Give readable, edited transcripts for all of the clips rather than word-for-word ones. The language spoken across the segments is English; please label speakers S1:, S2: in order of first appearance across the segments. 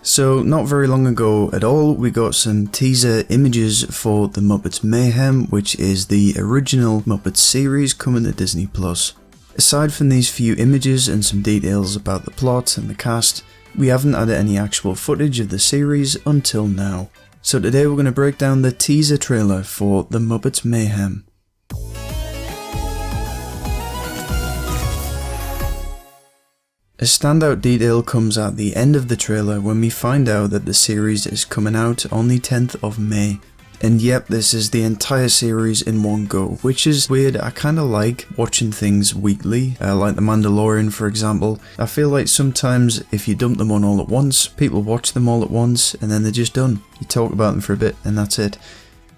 S1: So not very long ago at all, we got some teaser images for the Muppets Mayhem, which is the original Muppets series coming to Disney+. Aside from these few images and some details about the plot and the cast, we haven't had any actual footage of the series until now. So today we're going to break down the teaser trailer for the Muppets Mayhem. A standout detail comes at the end of the trailer when we find out that the series is coming out on the 10th of May. And yep, this is the entire series in one go, which is weird. I kinda like watching things weekly, like The Mandalorian for example. I feel like sometimes if you dump them on all at once, people watch them all at once and then they're just done. You talk about them for a bit and that's it.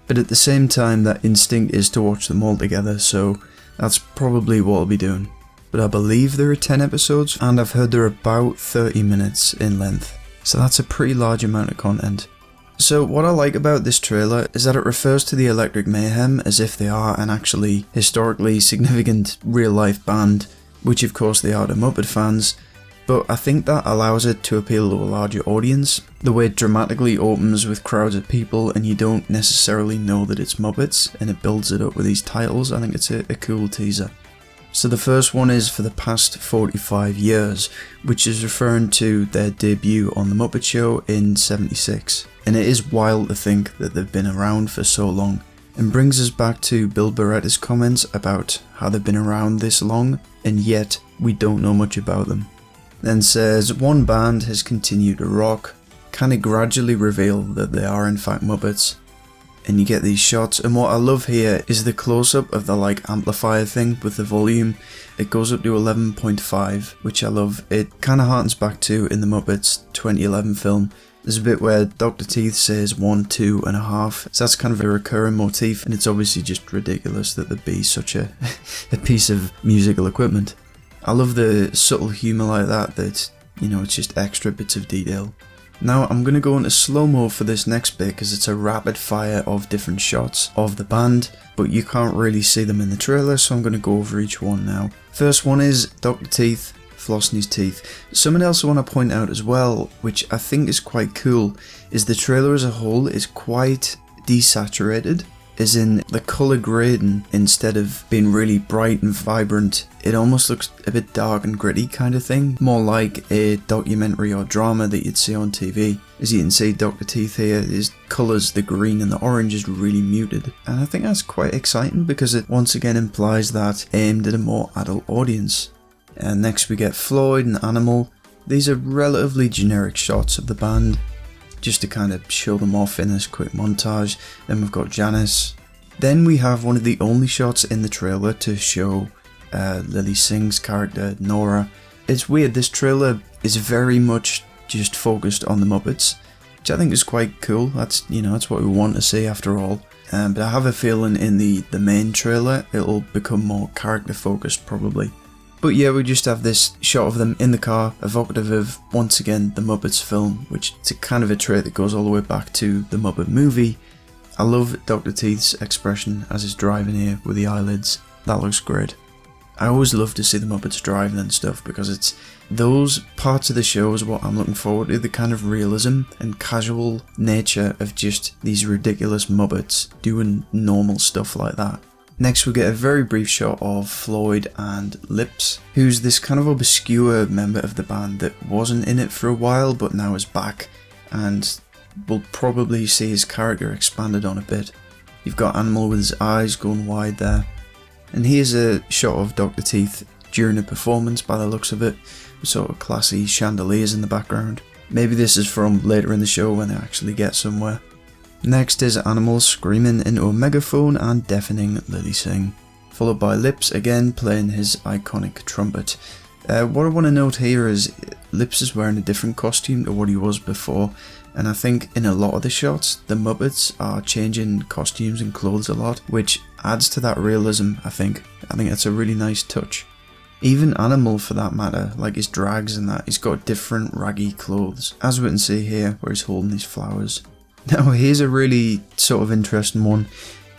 S1: But at the same time, that instinct is to watch them all together, so that's probably what I'll be doing. But I believe there are 10 episodes, and I've heard they're about 30 minutes in length. So that's a pretty large amount of content. So what I like about this trailer is that it refers to the Electric Mayhem as if they are an actually historically significant real life band, which of course they are to Muppet fans, but I think that allows it to appeal to a larger audience. The way it dramatically opens with crowds of people and you don't necessarily know that it's Muppets, and it builds it up with these titles, I think it's a cool teaser. So the first one is for the past 45 years, which is referring to their debut on The Muppet Show in '76. And it is wild to think that they've been around for so long, and brings us back to Bill Barretta's comments about how they've been around this long, and yet we don't know much about them. Then says, one band has continued to rock, kinda gradually reveal that they are in fact Muppets. And you get these shots, and what I love here is the close-up of the amplifier thing with the volume. It goes up to 11.5, which I love. It kind of harkens back to in the Muppets 2011 film. There's a bit where Dr. Teeth says 1, 2 and a half, so that's kind of a recurring motif, and it's obviously just ridiculous that there be such a piece of musical equipment. I love the subtle humour like that, it's just extra bits of detail. Now I'm going to go into slow-mo for this next bit because it's a rapid fire of different shots of the band, but you can't really see them in the trailer, so I'm going to go over each one now. First one is Dr. Teeth flossing his teeth. Something else I want to point out as well, which I think is quite cool, is the trailer as a whole is quite desaturated, as in the colour grading, instead of being really bright and vibrant, it almost looks a bit dark and gritty kind of thing, more like a documentary or drama that you'd see on TV. As you can see, Dr. Teeth here, his colours, the green and the orange, is really muted, and I think that's quite exciting because it once again implies that aimed at a more adult audience. And next we get Floyd and Animal. These are relatively generic shots of the band, just to kind of show them off in this quick montage. Then we've got Janice. Then we have one of the only shots in the trailer to show Lily Singh's character, Nora. It's weird, this trailer is very much just focused on the Muppets, which I think is quite cool. That's what we want to see after all. But I have a feeling in the main trailer it'll become more character focused probably. But yeah, we just have this shot of them in the car, evocative of, once again, the Muppets film, which is a kind of a trait that goes all the way back to the Muppet movie. I love Dr. Teeth's expression as he's driving here with the eyelids. That looks great. I always love to see the Muppets driving and stuff because it's those parts of the show is what I'm looking forward to, the kind of realism and casual nature of just these ridiculous Muppets doing normal stuff like that. Next we get a very brief shot of Floyd and Lips, who's this kind of obscure member of the band that wasn't in it for a while but now is back, and we'll probably see his character expanded on a bit. You've got Animal with his eyes going wide there. And here's a shot of Dr. Teeth during a performance by the looks of it, with sort of classy chandeliers in the background. Maybe this is from later in the show when they actually get somewhere. Next is Animal screaming into a megaphone and deafening Lily Singh, followed by Lips again playing his iconic trumpet. What I want to note here is Lips is wearing a different costume to what he was before, and I think in a lot of the shots the Muppets are changing costumes and clothes a lot, which adds to that realism. I think that's a really nice touch. Even Animal for that matter, like his drags and that, he's got different raggy clothes, as we can see here where he's holding these flowers. Now here's a really sort of interesting one.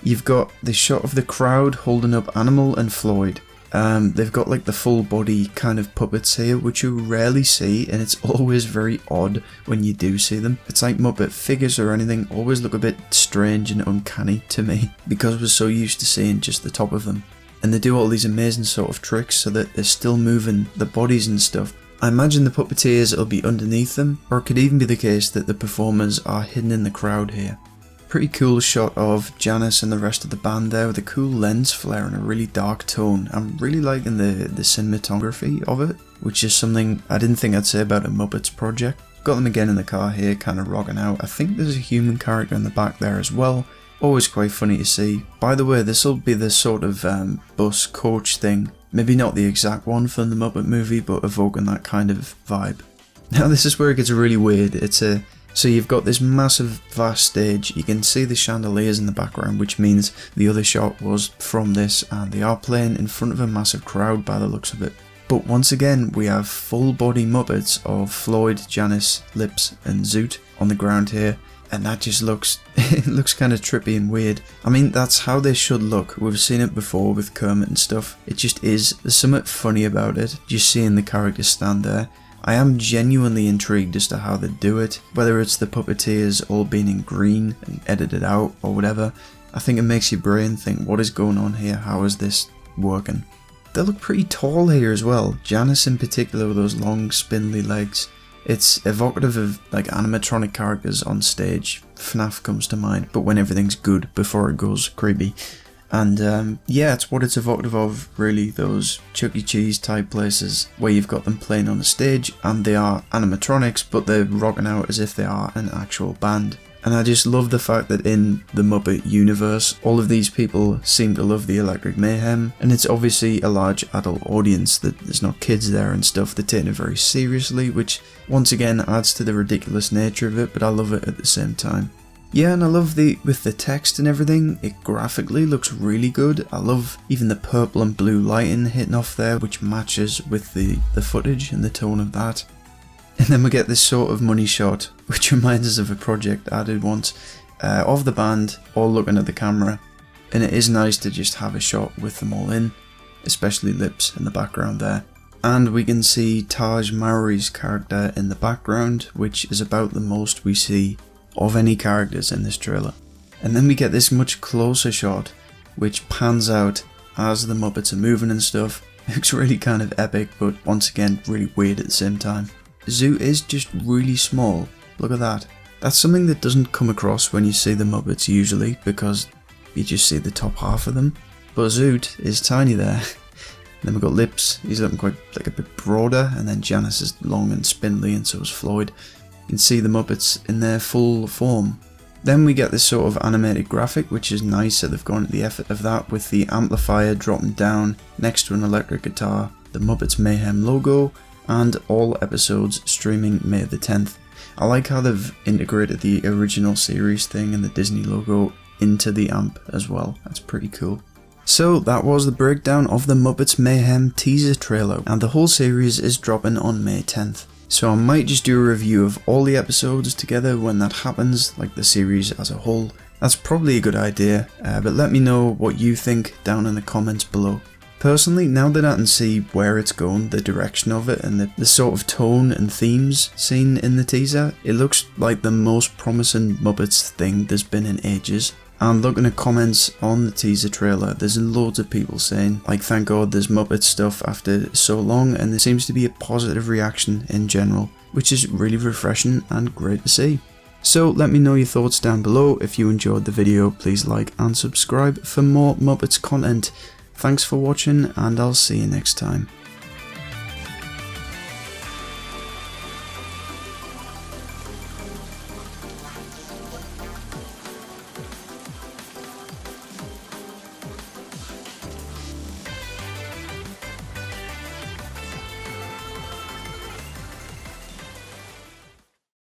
S1: You've got the shot of the crowd holding up Animal and Floyd, They've got like the full body kind of puppets here, which you rarely see, and it's always very odd when you do see them. It's like Muppet figures or anything always look a bit strange and uncanny to me, because we're so used to seeing just the top of them. And they do all these amazing sort of tricks so that they're still moving the bodies and stuff. I imagine the puppeteers will be underneath them, or it could even be the case that the performers are hidden in the crowd here. Pretty cool shot of Janice and the rest of the band there with a cool lens flare and a really dark tone. I'm really liking the cinematography of it, which is something I didn't think I'd say about a Muppets project. Got them again in the car here, kind of rocking out. I think there's a human character in the back there as well. Always quite funny to see. By the way, this will be the sort of bus coach thing. Maybe not the exact one from the Muppet movie, but evoking that kind of vibe. Now this is where it gets really weird. So you've got this massive vast stage, you can see the chandeliers in the background, which means the other shot was from this, and they are playing in front of a massive crowd by the looks of it. But once again, we have full body Muppets of Floyd, Janice, Lips and Zoot on the ground here, and that just looks, it looks kind of trippy and weird. I mean, that's how they should look. We've seen it before with Kermit and stuff. It just is, there's something funny about it, just seeing the characters stand there. I am genuinely intrigued as to how they do it, whether it's the puppeteers all being in green and edited out or whatever. I think it makes your brain think, what is going on here, how is this working? They look pretty tall here as well, Janice in particular with those long spindly legs. It's evocative of like animatronic characters on stage. FNAF comes to mind, but when everything's good before it goes creepy. And yeah, it's what it's evocative of, really, those Chuck E. Cheese type places where you've got them playing on a stage and they are animatronics, but they're rocking out as if they are an actual band. And I just love the fact that in the Muppet universe, all of these people seem to love the Electric Mayhem, and it's obviously a large adult audience, that there's not kids there and stuff, they're taking it very seriously, which once again adds to the ridiculous nature of it, but I love it at the same time. Yeah, and I love with the text and everything, it graphically looks really good. I love even the purple and blue lighting hitting off there, which matches with the footage and the tone of that. And then we get this sort of money shot, which reminds us of a project I did once, of the band all looking at the camera. And it is nice to just have a shot with them all in, especially Lips in the background there. And we can see Taj Mowry's character in the background, which is about the most we see of any characters in this trailer. And then we get this much closer shot which pans out as the Muppets are moving and stuff. It looks really kind of epic, but once again really weird at the same time. Zoot is just really small, look at that. That's something that doesn't come across when you see the Muppets usually, because you just see the top half of them. But Zoot is tiny there. Then we've got Lips, he's looking quite like a bit broader, and then Janice is long and spindly, and so is Floyd. You can see the Muppets in their full form. Then we get this sort of animated graphic, which is nice that they've gone to the effort of that, with the amplifier dropping down next to an electric guitar, the Muppets Mayhem logo, and all episodes streaming May the 10th. I like how they've integrated the original series thing and the Disney logo into the amp as well, that's pretty cool. So that was the breakdown of the Muppets Mayhem teaser trailer, and the whole series is dropping on May 10th. So I might just do a review of all the episodes together when that happens, like the series as a whole. That's probably a good idea, but let me know what you think down in the comments below. Personally, now that I can see where it's going, the direction of it, and the sort of tone and themes seen in the teaser, it looks like the most promising Muppets thing there's been in ages. And looking at comments on the teaser trailer, there's loads of people saying, like, thank God there's Muppet stuff after so long, and there seems to be a positive reaction in general, which is really refreshing and great to see. So let me know your thoughts down below. If you enjoyed the video, please like and subscribe for more Muppets content. Thanks for watching, and I'll see you next time.